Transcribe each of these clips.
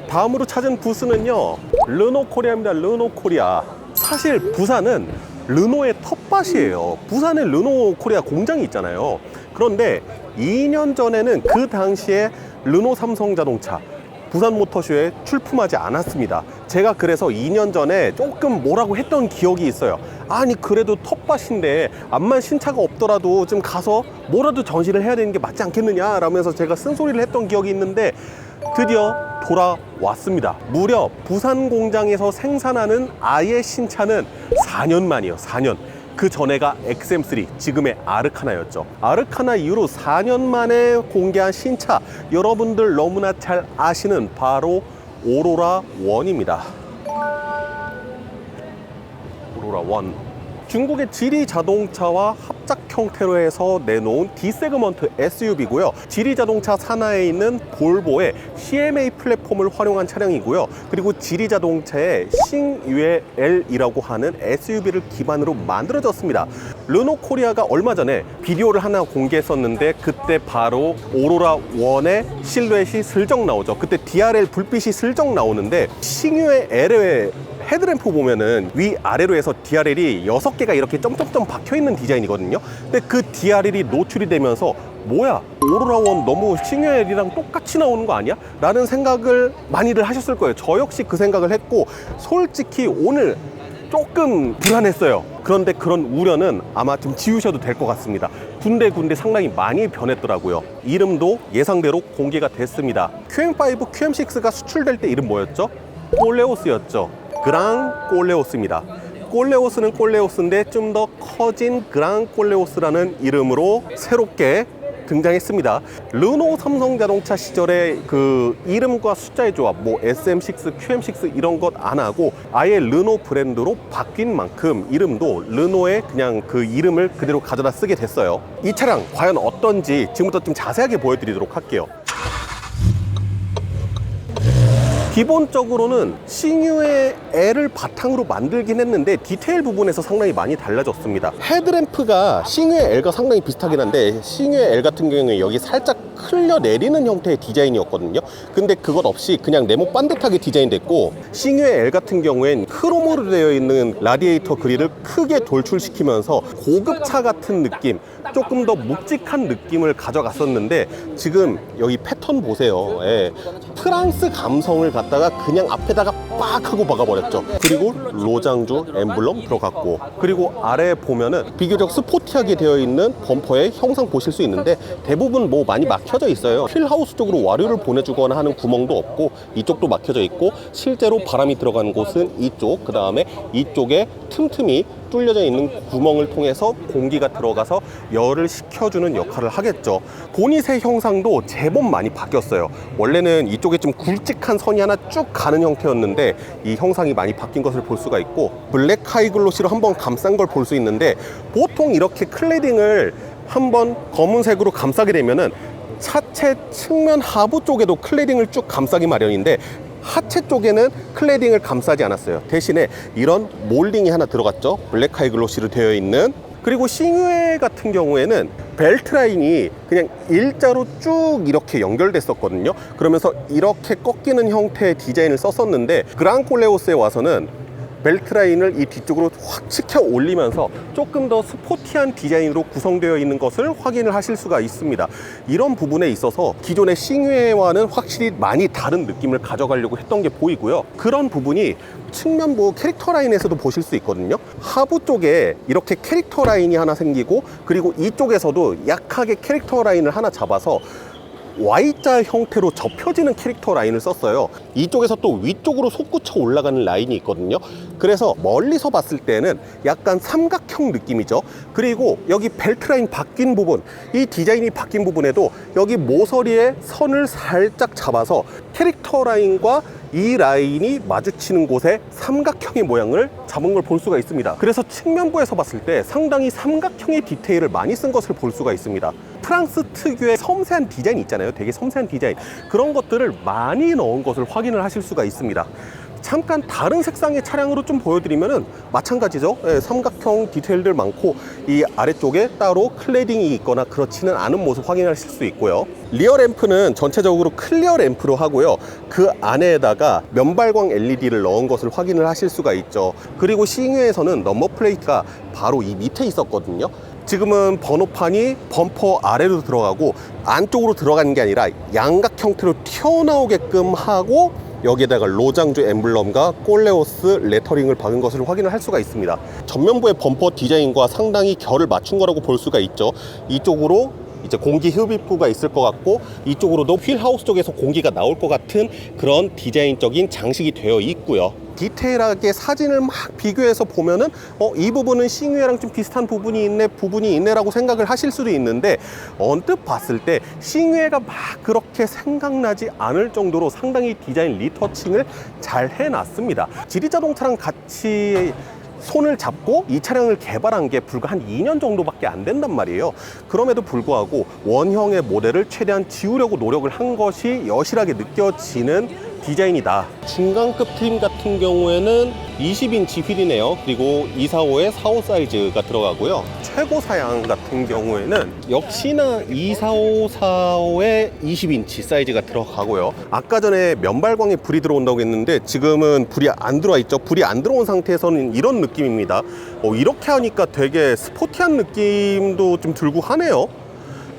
다음으로 찾은 부스는요, 르노 코리아입니다. 르노 코리아. 사실 부산은 르노의 텃밭이에요. 부산에 르노 코리아 공장이 있잖아요. 그런데 2년 전에는 그 당시에 르노 삼성자동차 부산 모터쇼에 출품하지 않았습니다. 제가 그래서 2년 전에 조금 뭐라고 했던 기억이 있어요. 아니 그래도 텃밭인데 암만 신차가 없더라도 좀 가서 뭐라도 전시를 해야 되는 게 맞지 않겠느냐 라면서 제가 쓴소리를 했던 기억이 있는데 드디어 돌아왔습니다. 무려 부산 공장에서 생산하는 아예 신차는 4년 만이에요. 4년. 그 전에가 XM3, 지금의 아르카나였죠. 아르카나 이후로 4년 만에 공개한 신차, 여러분들 너무나 잘 아시는 바로 오로라 1입니다. 오로라 1. 중국의 지리 자동차와 합작 형태로 해서 내놓은 D세그먼트 SUV고요. 지리 자동차 산하에 있는 볼보의 CMA 플랫폼을 활용한 차량이고요. 그리고 지리 자동차의 싱유에 L이라고 하는 SUV를 기반으로 만들어졌습니다. 르노 코리아가 얼마 전에 비디오를 하나 공개했었는데 그때 바로 오로라 1의 실루엣이 슬쩍 나오죠. 그때 DRL 불빛이 슬쩍 나오는데 싱유에 L의 헤드램프 보면은 위아래로 해서 DRL이 6개가 이렇게 점점점 박혀있는 디자인이거든요. 근데 그 DRL이 노출이 되면서 뭐야, 오로라 1 너무 싱유엘이랑 똑같이 나오는 거 아니야? 라는 생각을 많이들 하셨을 거예요. 저 역시 그 생각을 했고, 솔직히 오늘 조금 불안했어요. 그런데 그런 우려는 아마 좀 지우셔도 될 것 같습니다. 군데군데 상당히 많이 변했더라고요. 이름도 예상대로 공개가 됐습니다. QM5, QM6가 수출될 때 이름 뭐였죠? 꼴레오스였죠. 그랑 꼴레오스입니다. 꼴레오스는 꼴레오스인데 좀 더 커진 그랑 꼴레오스라는 이름으로 새롭게 등장했습니다. 르노 삼성자동차 시절의 그 이름과 숫자의 조합, 뭐 SM6, QM6 이런 것 안 하고 아예 르노 브랜드로 바뀐 만큼 이름도 르노의 그냥 그 이름을 그대로 가져다 쓰게 됐어요. 이 차량 과연 어떤지 지금부터 좀 자세하게 보여드리도록 할게요. 기본적으로는 싱유의 L을 바탕으로 만들긴 했는데 디테일 부분에서 상당히 많이 달라졌습니다. 헤드램프가 싱유의 L과 상당히 비슷하긴 한데 싱유의 L 같은 경우에 여기 살짝 흘려내리는 형태의 디자인이었거든요. 근데 그것 없이 그냥 네모 반듯하게 디자인됐고, 싱유의 L 같은 경우엔 크롬으로 되어 있는 라디에이터 그릴을 크게 돌출시키면서 고급차 같은 느낌, 조금 더 묵직한 느낌을 가져갔었는데 지금 여기 패턴 보세요. 예. 프랑스 감성을 갖다가 그냥 앞에다가 빡 하고 박아버렸죠. 그리고 로장주 엠블럼 들어갔고, 그리고 아래에 보면은 비교적 스포티하게 되어 있는 범퍼의 형상 보실 수 있는데 대부분 뭐 많이 막혀져 있어요. 휠하우스 쪽으로 와류를 보내주거나 하는 구멍도 없고 이쪽도 막혀져 있고, 실제로 바람이 들어가는 곳은 이쪽, 그 다음에 이쪽에 틈틈이 뚫려져 있는 구멍을 통해서 공기가 들어가서 열을 식혀주는 역할을 하겠죠. 보닛의 형상도 제법 많이 바뀌었어요. 원래는 이쪽에 좀 굵직한 선이 하나 쭉 가는 형태였는데 이 형상이 많이 바뀐 것을 볼 수가 있고, 블랙 하이글로시로 한번 감싼 걸 볼 수 있는데, 보통 이렇게 클레딩을 한번 검은색으로 감싸게 되면은 차체 측면 하부 쪽에도 클레딩을 쭉 감싸기 마련인데 하체 쪽에는 클레딩을 감싸지 않았어요. 대신에 이런 몰딩이 하나 들어갔죠. 블랙 하이글로시로 되어 있는. 그리고 싱유에 같은 경우에는 벨트 라인이 그냥 일자로 쭉 이렇게 연결됐었거든요. 그러면서 이렇게 꺾이는 형태의 디자인을 썼었는데 그랑 꼴레오스에 와서는 벨트 라인을 이 뒤쪽으로 확 치켜 올리면서 조금 더 스포티한 디자인으로 구성되어 있는 것을 확인을 하실 수가 있습니다. 이런 부분에 있어서 기존의 싱유에와는 확실히 많이 다른 느낌을 가져가려고 했던 게 보이고요. 그런 부분이 측면부 캐릭터 라인에서도 보실 수 있거든요. 하부 쪽에 이렇게 캐릭터 라인이 하나 생기고, 그리고 이쪽에서도 약하게 캐릭터 라인을 하나 잡아서 Y자 형태로 접혀지는 캐릭터 라인을 썼어요. 이쪽에서 또 위쪽으로 솟구쳐 올라가는 라인이 있거든요. 그래서 멀리서 봤을 때는 약간 삼각형 느낌이죠. 그리고 여기 벨트 라인 바뀐 부분, 이 디자인이 바뀐 부분에도 여기 모서리에 선을 살짝 잡아서 캐릭터 라인과 이 라인이 마주치는 곳에 삼각형의 모양을 잡은 걸 볼 수가 있습니다. 그래서 측면부에서 봤을 때 상당히 삼각형의 디테일을 많이 쓴 것을 볼 수가 있습니다. 프랑스 특유의 섬세한 디자인 있잖아요. 되게 섬세한 디자인, 그런 것들을 많이 넣은 것을 확인을 하실 수가 있습니다. 잠깐 다른 색상의 차량으로 좀 보여드리면은 마찬가지죠. 예, 삼각형 디테일들 많고 이 아래쪽에 따로 클레딩이 있거나 그렇지는 않은 모습 확인하실 수 있고요. 리어 램프는 전체적으로 클리어 램프로 하고요. 그 안에다가 면발광 LED를 넣은 것을 확인을 하실 수가 있죠. 그리고 시잉웨에서는 넘버 플레이트가 바로 이 밑에 있었거든요. 지금은 번호판이 범퍼 아래로 들어가고 안쪽으로 들어가는 게 아니라 양각 형태로 튀어나오게끔 하고 여기에다가 로장주 엠블럼과 꼴레오스 레터링을 박은 것을 확인을 할 수가 있습니다. 전면부의 범퍼 디자인과 상당히 결을 맞춘 거라고 볼 수가 있죠. 이쪽으로 이제 공기 흡입구가 있을 것 같고 이쪽으로도 휠하우스 쪽에서 공기가 나올 것 같은 그런 디자인적인 장식이 되어 있고요. 디테일하게 사진을 막 비교해서 보면은 이 부분은 시잉웨랑 좀 비슷한 부분이 있네 라고 생각을 하실 수도 있는데, 언뜻 봤을 때 시잉웨가 막 그렇게 생각나지 않을 정도로 상당히 디자인 리터칭을 잘 해놨습니다. 지리자동차랑 같이 손을 잡고 이 차량을 개발한 게 불과 한 2년 정도밖에 안 된단 말이에요. 그럼에도 불구하고 원형의 모델을 최대한 지우려고 노력을 한 것이 여실하게 느껴지는 디자인이다. 중간급 트림 같은 경우에는 20인치 휠이네요. 그리고 245에 45 사이즈가 들어가고요. 최고 사양 같은 경우에는 역시나 245에 20인치 사이즈가 들어가고요. 아까 전에 면발광에 불이 들어온다고 했는데 지금은 불이 안 들어와 있죠. 불이 안 들어온 상태에서는 이런 느낌입니다. 이렇게 하니까 되게 스포티한 느낌도 좀 들고 하네요.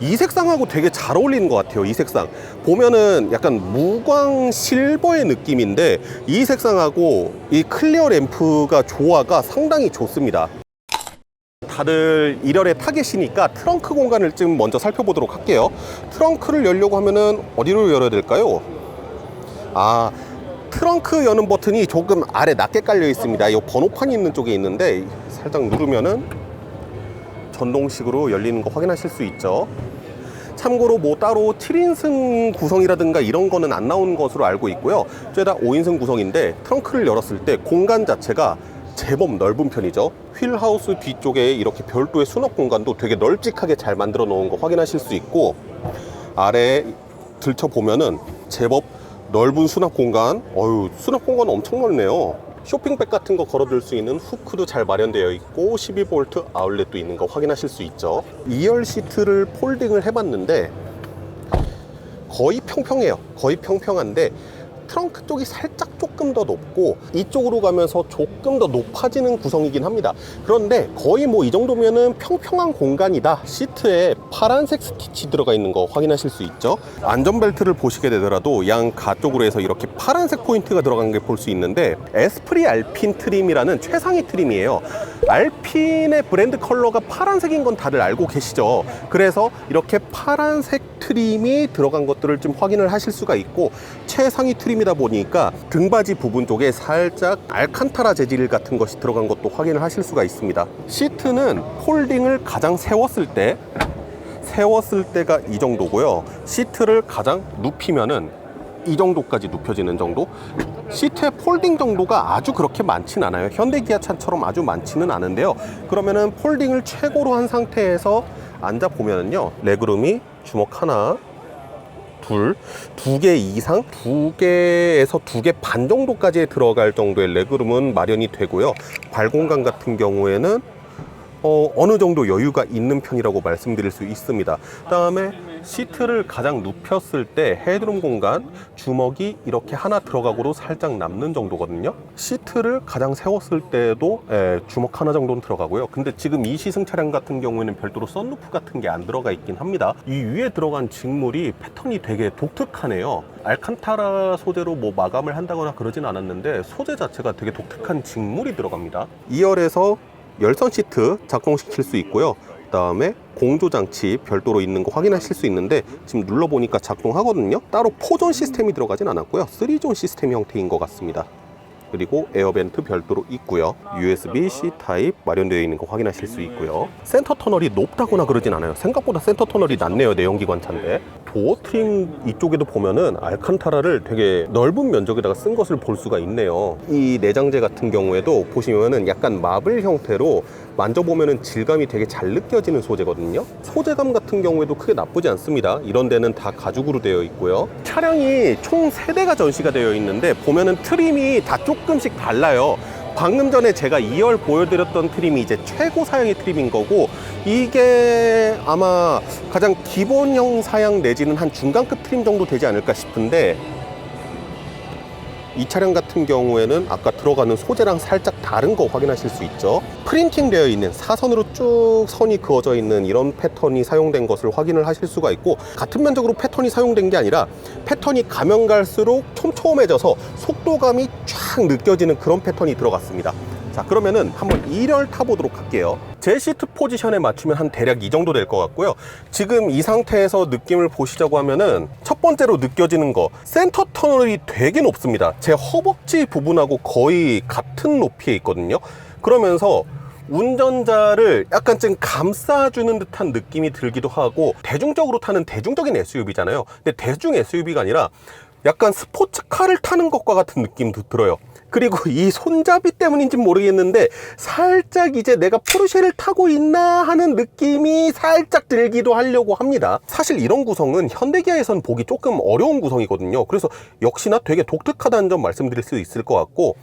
이 색상하고 되게 잘 어울리는 것 같아요. 이 색상 보면은 약간 무광 실버의 느낌인데 이 색상하고 이 클리어 램프가 조화가 상당히 좋습니다. 다들 1열에 타 계시니까 트렁크 공간을 좀 먼저 살펴보도록 할게요. 트렁크를 열려고 하면은 어디로 열어야 될까요? 트렁크 여는 버튼이 조금 아래 낮게 깔려 있습니다. 이 번호판이 있는 쪽에 있는데 살짝 누르면은 전동식으로 열리는 거 확인하실 수 있죠. 참고로 뭐 따로 7인승 구성이라든가 이런 거는 안 나온 것으로 알고 있고요. 죄다 5인승 구성인데 트렁크를 열었을 때 공간 자체가 제법 넓은 편이죠. 휠하우스 뒤쪽에 이렇게 별도의 수납 공간도 되게 널찍하게 잘 만들어 놓은 거 확인하실 수 있고, 아래에 들춰보면은 제법 넓은 수납 공간, 수납 공간 엄청 넓네요. 쇼핑백 같은 거 걸어둘 수 있는 후크도 잘 마련되어 있고 12V 아울렛도 있는 거 확인하실 수 있죠. 2열 시트를 폴딩을 해봤는데 거의 평평해요. 거의 평평한데 트렁크 쪽이 살짝 조금 더 높고 이쪽으로 가면서 조금 더 높아지는 구성이긴 합니다. 그런데 거의 뭐 이 정도면은 평평한 공간이다. 시트에 파란색 스티치 들어가 있는 거 확인하실 수 있죠. 안전벨트를 보시게 되더라도 양 가쪽으로 해서 이렇게 파란색 포인트가 들어간 게 볼 수 있는데 에스프리 알핀 트림이라는 최상위 트림이에요. 알핀의 브랜드 컬러가 파란색인 건 다들 알고 계시죠. 그래서 이렇게 파란색 트림이 들어간 것들을 좀 확인을 하실 수가 있고, 최상위 트림이다 보니까 등받이 부분 쪽에 살짝 알칸타라 재질 같은 것이 들어간 것도 확인을 하실 수가 있습니다. 시트는 폴딩을 가장 세웠을 때가 이 정도고요. 시트를 가장 눕히면은 이 정도까지 눕혀지는 정도. 시트의 폴딩 정도가 아주 그렇게 많진 않아요. 현대 기아차처럼 아주 많지는 않은데요. 그러면은 폴딩을 최고로 한 상태에서 앉아 보면은요, 레그룸이 주먹 하나, 두 개 이상, 2개에서 2개 반 정도까지 들어갈 정도의 레그룸은 마련이 되고요. 발 공간 같은 경우에는 어느 정도 여유가 있는 편이라고 말씀드릴 수 있습니다. 그 다음에 시트를 가장 눕혔을 때 헤드룸 공간, 주먹이 이렇게 하나 들어가고도 살짝 남는 정도거든요. 시트를 가장 세웠을 때도 주먹 하나 정도는 들어가고요. 근데 지금 이 시승 차량 같은 경우에는 별도로 썬루프 같은 게 안 들어가 있긴 합니다. 이 위에 들어간 직물이 패턴이 되게 독특하네요. 알칸타라 소재로 뭐 마감을 한다거나 그러진 않았는데 소재 자체가 되게 독특한 직물이 들어갑니다. 2열에서 열선 시트 작동시킬 수 있고요. 그 다음에 공조장치 별도로 있는 거 확인하실 수 있는데 지금 눌러보니까 작동하거든요. 따로 4존 시스템이 들어가진 않았고요. 3존 시스템 형태인 것 같습니다. 그리고 에어벤트 별도로 있고요. USB-C 타입 마련되어 있는 거 확인하실 수 있고요. 센터 터널이 높다거나 그러진 않아요. 생각보다 센터 터널이 낮네요. 내연기관차인데. 도어 트림 이쪽에도 보면은 알칸타라를 되게 넓은 면적에다가 쓴 것을 볼 수가 있네요. 이 내장재 같은 경우에도 보시면은 약간 마블 형태로 만져보면은 질감이 되게 잘 느껴지는 소재거든요. 소재감 같은 경우에도 크게 나쁘지 않습니다. 이런 데는 다 가죽으로 되어 있고요. 차량이 총 3대가 전시가 되어 있는데 보면은 트림이 다 조금씩 달라요. 방금 전에 제가 2열 보여드렸던 트림이 이제 최고 사양의 트림인 거고, 이게 아마 가장 기본형 사양 내지는 한 중간급 트림 정도 되지 않을까 싶은데, 이 차량 같은 경우에는 아까 들어가는 소재랑 살짝 다른 거 확인하실 수 있죠. 프린팅 되어 있는 사선으로 쭉 선이 그어져 있는 이런 패턴이 사용된 것을 확인을 하실 수가 있고, 같은 면적으로 패턴이 사용된 게 아니라 패턴이 가면 갈수록 촘촘해져서 속도감이 쫙 느껴지는 그런 패턴이 들어갔습니다. 자, 그러면은 한번 2열 타보도록 할게요. 제 시트 포지션에 맞추면 한 대략 이 정도 될 것 같고요. 지금 이 상태에서 느낌을 보시자고 하면은 첫 번째로 느껴지는 거, 센터 터널이 되게 높습니다. 제 허벅지 부분하고 거의 같은 높이에 있거든요. 그러면서 운전자를 약간 좀 감싸주는 듯한 느낌이 들기도 하고, 대중적으로 타는 대중적인 SUV잖아요. 근데 대중 SUV가 아니라 약간 스포츠카를 타는 것과 같은 느낌도 들어요. 그리고 이 손잡이 때문인지 모르겠는데 살짝 이제 내가 포르쉐를 타고 있나 하는 느낌이 살짝 들기도 하려고 합니다. 사실 이런 구성은 현대기아에선 보기 조금 어려운 구성이거든요. 그래서 역시나 되게 독특하다는 점 말씀드릴 수 있을 것 같고,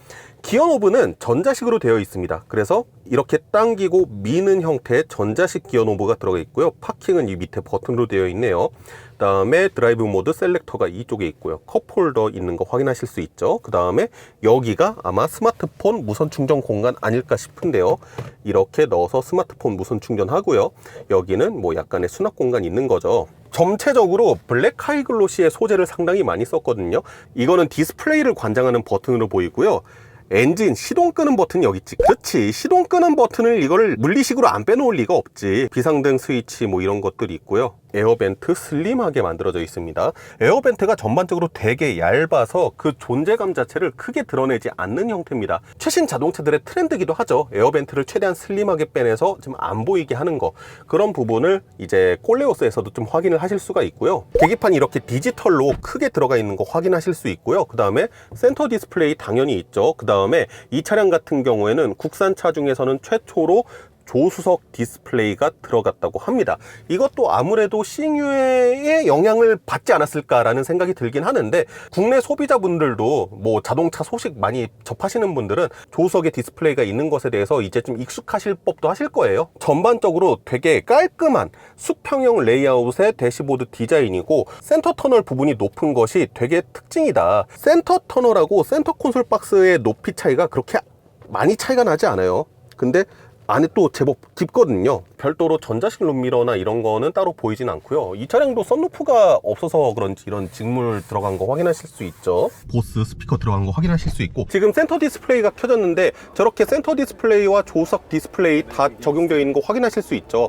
기어 노브는 전자식으로 되어 있습니다. 그래서 이렇게 당기고 미는 형태의 전자식 기어 노브가 들어가 있고요. 파킹은 이 밑에 버튼으로 되어 있네요. 그 다음에 드라이브 모드 셀렉터가 이쪽에 있고요. 컵홀더 있는 거 확인하실 수 있죠. 그 다음에 여기가 아마 스마트폰 무선 충전 공간 아닐까 싶은데요. 이렇게 넣어서 스마트폰 무선 충전하고요. 여기는 뭐 약간의 수납 공간 있는 거죠. 전체적으로 블랙 하이글로시의 소재를 상당히 많이 썼거든요. 이거는 디스플레이를 관장하는 버튼으로 보이고요. 엔진 시동 끄는 버튼이 여기 있지. 그렇지, 시동 끄는 버튼을 이거를 물리식으로 안 빼놓을 리가 없지. 비상등 스위치 뭐 이런 것들이 있고요. 에어벤트 슬림하게 만들어져 있습니다. 에어벤트가 전반적으로 되게 얇아서 그 존재감 자체를 크게 드러내지 않는 형태입니다. 최신 자동차들의 트렌드기도 하죠. 에어벤트를 최대한 슬림하게 빼내서 좀 안 보이게 하는 거. 그런 부분을 이제 콜레오스에서도 좀 확인을 하실 수가 있고요. 계기판이 이렇게 디지털로 크게 들어가 있는 거 확인하실 수 있고요. 그 다음에 센터 디스플레이 당연히 있죠. 그 다음에 이 차량 같은 경우에는 국산차 중에서는 최초로 조수석 디스플레이가 들어갔다고 합니다. 이것도 아무래도 싱유에의 영향을 받지 않았을까라는 생각이 들긴 하는데, 국내 소비자분들도 뭐 자동차 소식 많이 접하시는 분들은 조수석에 디스플레이가 있는 것에 대해서 이제 좀 익숙하실 법도 하실 거예요. 전반적으로 되게 깔끔한 수평형 레이아웃의 대시보드 디자인이고, 센터 터널 부분이 높은 것이 되게 특징이다. 센터 터널하고 센터 콘솔 박스의 높이 차이가 그렇게 많이 차이가 나지 않아요. 근데 안에 또 제법 깊거든요. 별도로 전자식 룸미러나 이런 거는 따로 보이진 않고요. 이 차량도 썬루프가 없어서 그런지 이런 직물 들어간 거 확인하실 수 있죠. 보스 스피커 들어간 거 확인하실 수 있고, 지금 센터 디스플레이가 켜졌는데 저렇게 센터 디스플레이와 조수석 디스플레이 다 적용되어 있는 거 확인하실 수 있죠.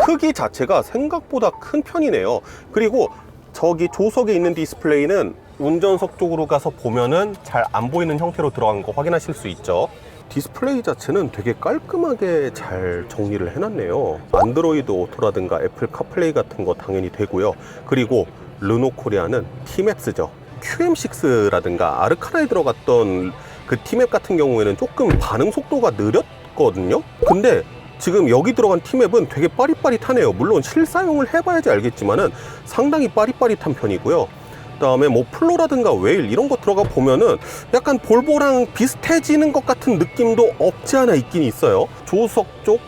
크기 자체가 생각보다 큰 편이네요. 그리고 저기 조수석에 있는 디스플레이는 운전석 쪽으로 가서 보면은 잘 안 보이는 형태로 들어간 거 확인하실 수 있죠. 디스플레이 자체는 되게 깔끔하게 잘 정리를 해놨네요. 안드로이드 오토라든가 애플 카플레이 같은 거 당연히 되고요. 그리고 르노 코리아는 T맵스죠. QM6라든가 아르카나에 들어갔던 그 T맵 같은 경우에는 조금 반응 속도가 느렸거든요. 근데 지금 여기 들어간 T맵은 되게 빠릿빠릿하네요. 물론 실사용을 해봐야지 알겠지만은 상당히 빠릿빠릿한 편이고요. 그 다음에 뭐 플로라든가 웨일 이런 거 들어가 보면은 약간 볼보랑 비슷해지는 것 같은 느낌도 없지 않아 있긴 있어요. 조수석 쪽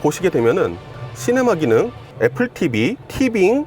보시게 되면은 시네마 기능, 애플 TV, 티빙,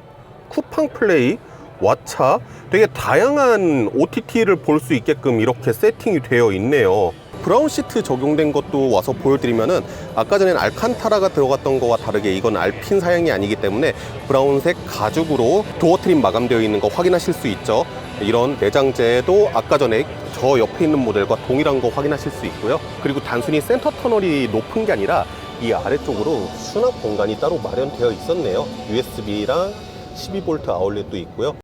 쿠팡 플레이, 왓챠, 되게 다양한 OTT를 볼 수 있게끔 이렇게 세팅이 되어 있네요. 브라운 시트 적용된 것도 와서 보여드리면은, 아까 전엔 알칸타라가 들어갔던 거와 다르게 이건 알핀 사양이 아니기 때문에 브라운색 가죽으로 도어 트림 마감되어 있는 거 확인하실 수 있죠. 이런 내장재도 아까 전에 저 옆에 있는 모델과 동일한 거 확인하실 수 있고요. 그리고 단순히 센터 터널이 높은 게 아니라 이 아래쪽으로 수납 공간이 따로 마련되어 있었네요. USB랑 12V 아울렛도 있고요.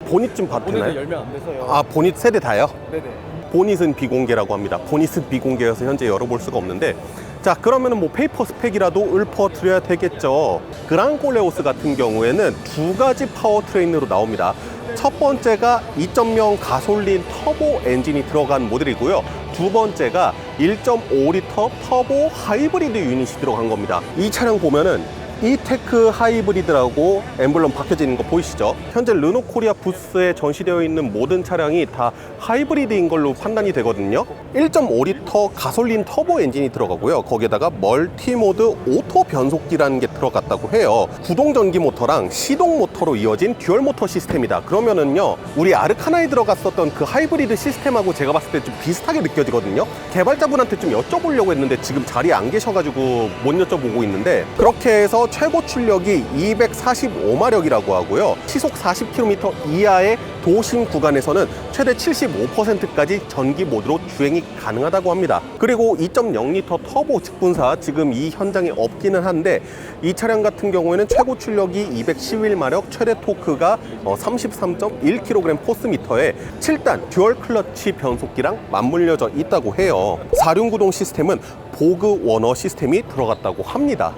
보닛 좀 봐도 되나요? 보닛을 열면 안 돼서요. 아, 보닛 세대 다요? 네네. 보닛은 비공개라고 합니다. 보닛은 비공개여서 현재 열어볼 수가 없는데, 자, 그러면은 뭐 페이퍼 스펙이라도 읊어드려야 되겠죠. 그랑콜레오스 같은 경우에는 두 가지 파워트레인으로 나옵니다. 첫 번째가 2.0 가솔린 터보 엔진이 들어간 모델이고요. 두 번째가 1.5리터 터보 하이브리드 유닛이 들어간 겁니다. 이 차량 보면은 이테크 하이브리드라고 엠블럼 박혀져 있는 거 보이시죠? 현재 르노 코리아 부스에 전시되어 있는 모든 차량이 다 하이브리드인 걸로 판단이 되거든요. 1.5리터 가솔린 터보 엔진이 들어가고요. 거기에다가 멀티모드 오토 변속기라는 게 들어갔다고 해요. 구동 전기 모터랑 시동 모터로 이어진 듀얼 모터 시스템이다. 그러면은요, 우리 아르카나에 들어갔었던 그 하이브리드 시스템하고 제가 봤을 때 좀 비슷하게 느껴지거든요. 개발자분한테 좀 여쭤보려고 했는데 지금 자리에 안 계셔가지고 못 여쭤보고 있는데, 그렇게 해서 최고 출력이 245마력이라고 하고요. 시속 40km 이하의 도심 구간에서는 최대 75%까지 전기 모드로 주행이 가능하다고 합니다. 그리고 2.0리터 터보 직분사, 지금 이 현장에 없기는 한데 이 차량 같은 경우에는 최고 출력이 211마력, 최대 토크가 33.1kg 포스미터에 7단 듀얼 클러치 변속기랑 맞물려져 있다고 해요. 4륜구동 시스템은 보그 워너 시스템이 들어갔다고 합니다.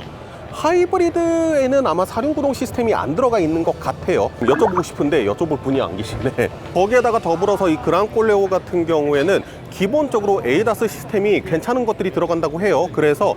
하이브리드에는 아마 4륜구동 시스템이 안 들어가 있는 것 같아요. 여쭤보고 싶은데 여쭤볼 분이 안 계시네. 거기에다가 더불어서 이 그랑콜레오 같은 경우에는 기본적으로 에이다스 시스템이 괜찮은 것들이 들어간다고 해요. 그래서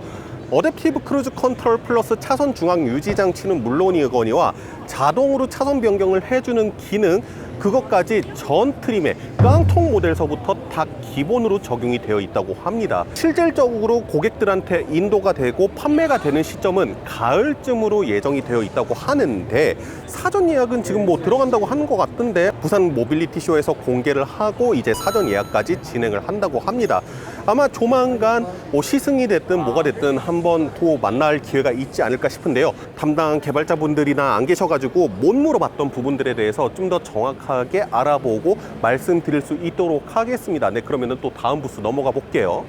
어댑티브 크루즈 컨트롤 플러스 차선 중앙 유지 장치는 물론이거니와 자동으로 차선 변경을 해주는 기능, 그것까지 전 트림의 깡통 모델서부터 다 기본으로 적용이 되어 있다고 합니다. 실질적으로 고객들한테 인도가 되고 판매가 되는 시점은 가을쯤으로 예정이 되어 있다고 하는데, 사전 예약은 지금 뭐 들어간다고 하는 것 같던데, 부산 모빌리티 쇼에서 공개를 하고 이제 사전 예약까지 진행을 한다고 합니다. 아마 조만간 뭐 시승이 됐든 뭐가 됐든 한번 또 만날 기회가 있지 않을까 싶은데요. 담당 개발자분들이나 안 계셔가지고 못 물어봤던 부분들에 대해서 좀 더 정확하게 알아보고 말씀드릴 수 있도록 하겠습니다. 네, 그러면은 또 다음 부스 넘어가 볼게요.